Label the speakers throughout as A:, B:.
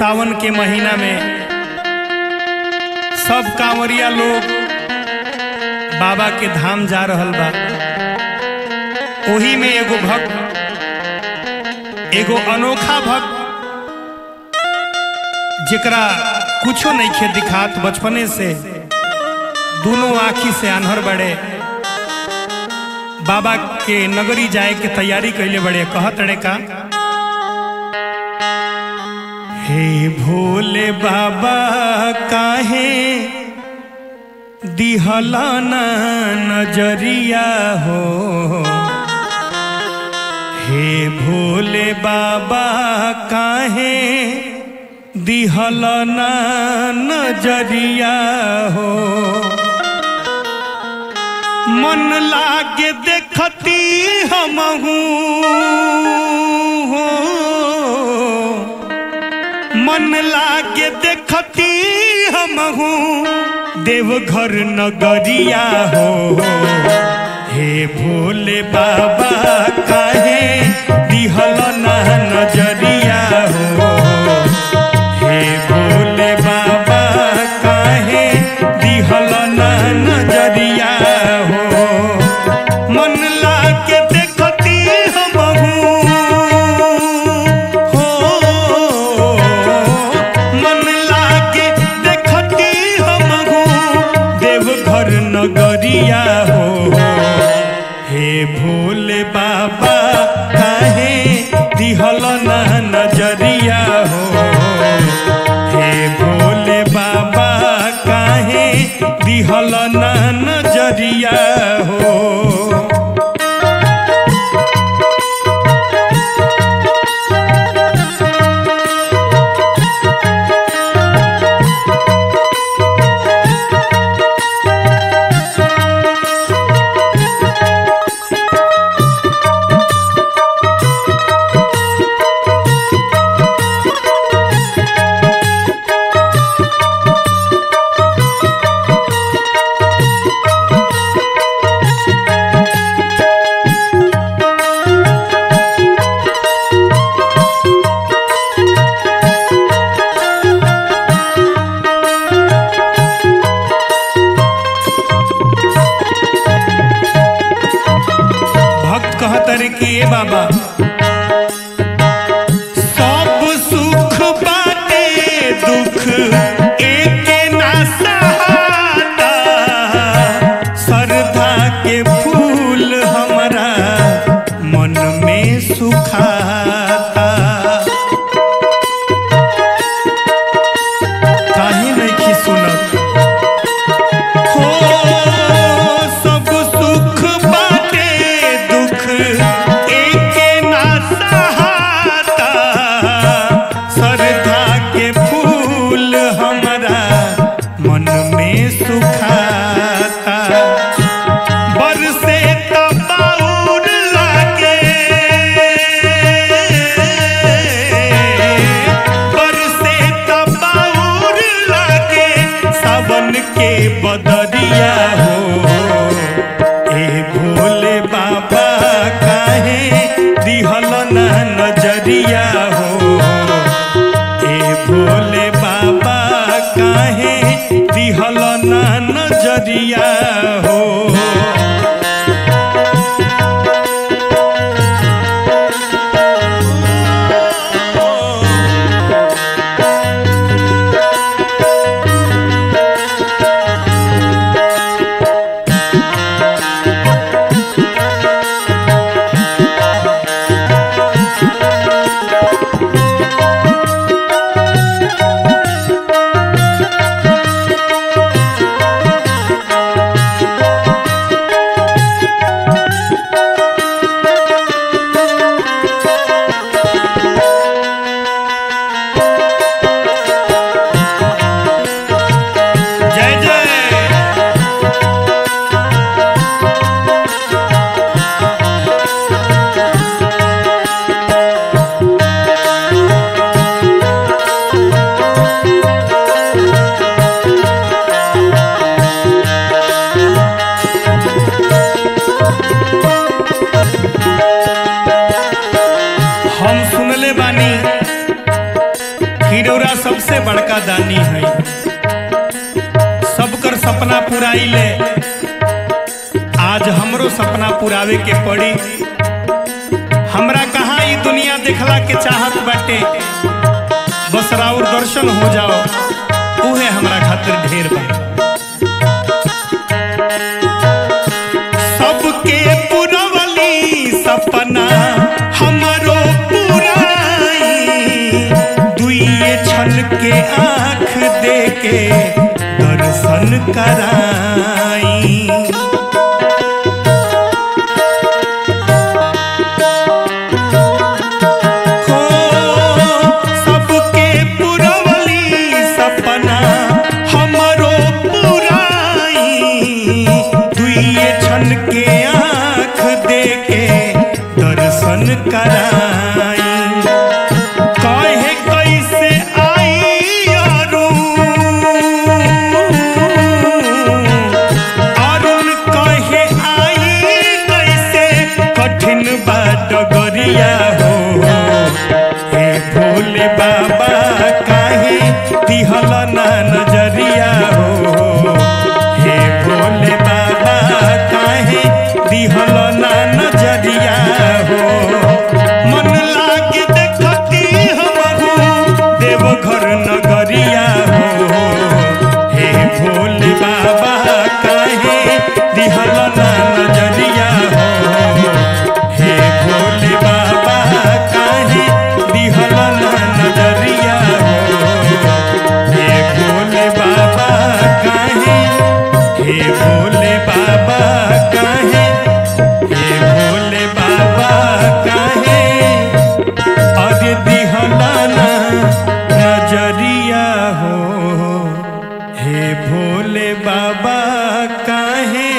A: सावन के महीना में सब कांवरिया लोग बाबा के धाम जा रहल बा। ओही में एगो भक्त, एगो अनोखा भक्त जेकरा कुछो नहीं खे दिखात, बचपने से दोनों आँखी से आन्हर बड़े, बाबा के नगरी जाए के तैयारी कैले बड़े। कहत रे का, हे भोले बाबा काहे दिहला ना नजरिया हो, हे भोले बाबा काहे दिहला ना नजरिया हो। मन लागे देखती हमहू हो, मन लागे देखती हमहू देवघर नगरिया हो। हे भोले बाबा काहे दिहल ना नजरिया हो, हे भोले बाबा काहे दिहल ना नजरिया हो। मन लागे देखती हमहू हो, मन लागे देखती हमहू देवघर नगरिया हो। हे भोले बाबा काहे दिहल ना नजरिया हो, हे भोले बाबा काहे दिहल ना नजरिया हो। कहतर किए बाबा सब सुख बाटे दुख एक ना सहाता, श्रद्धा के फूल हमरा मन में सुखाता। काहे नहीं की सुनत हो, सब सुख बाटे दुख एक ना सहाता, श्रद्धा के फूल हमरा मन में सुखाता। बरसे तबाउर लागे, बरसे तबाउर लागे सावन के बदरिया हो। ए भोले बाबा काहे दिहल ना नजरिया हो, ए भोले बाबा काहे दिहल ना नजरिया हो। हम सुनले बानी कि रउरा सबसे बड़का दानी है। सबकर सपना पुराई ले, आज हमरो सपना पुरावे के पड़ी। हमरा कहाँ ई दुनिया देखला के चाहत बाटे, बस राउर दर्शन हो जाओ उहे हमरा खातिर ढेर बा। सबके पुरवली सपना हमरो पुराई, दुइये छन के आँख दे के दर्शन कराई। के आँख दे के दर्शन कराई। कहे कैसे आई अरुण कहे आई कैसे कठिन बाट गरिया हो। हे भोले बाबा काहे दिहल ना नजरिया हो। हे भोले बाबा काहे दिहल ना नजरिया हो। मन लागे देखती हमहू देवघर नगरिया हो। हे भोले बाबा काहे दिहल ना नजरिया हो। हे भोले बाबा काहे दिहल ना नजरिया हो। हे भोले बाबा काहे, हे भोले बाबा काहे, हे भोले बाबा काहे अरे दिहला ना नजरिया हो। हे भोले बाबा काहे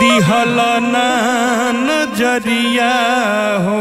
A: दिहला ना नजरिया हो।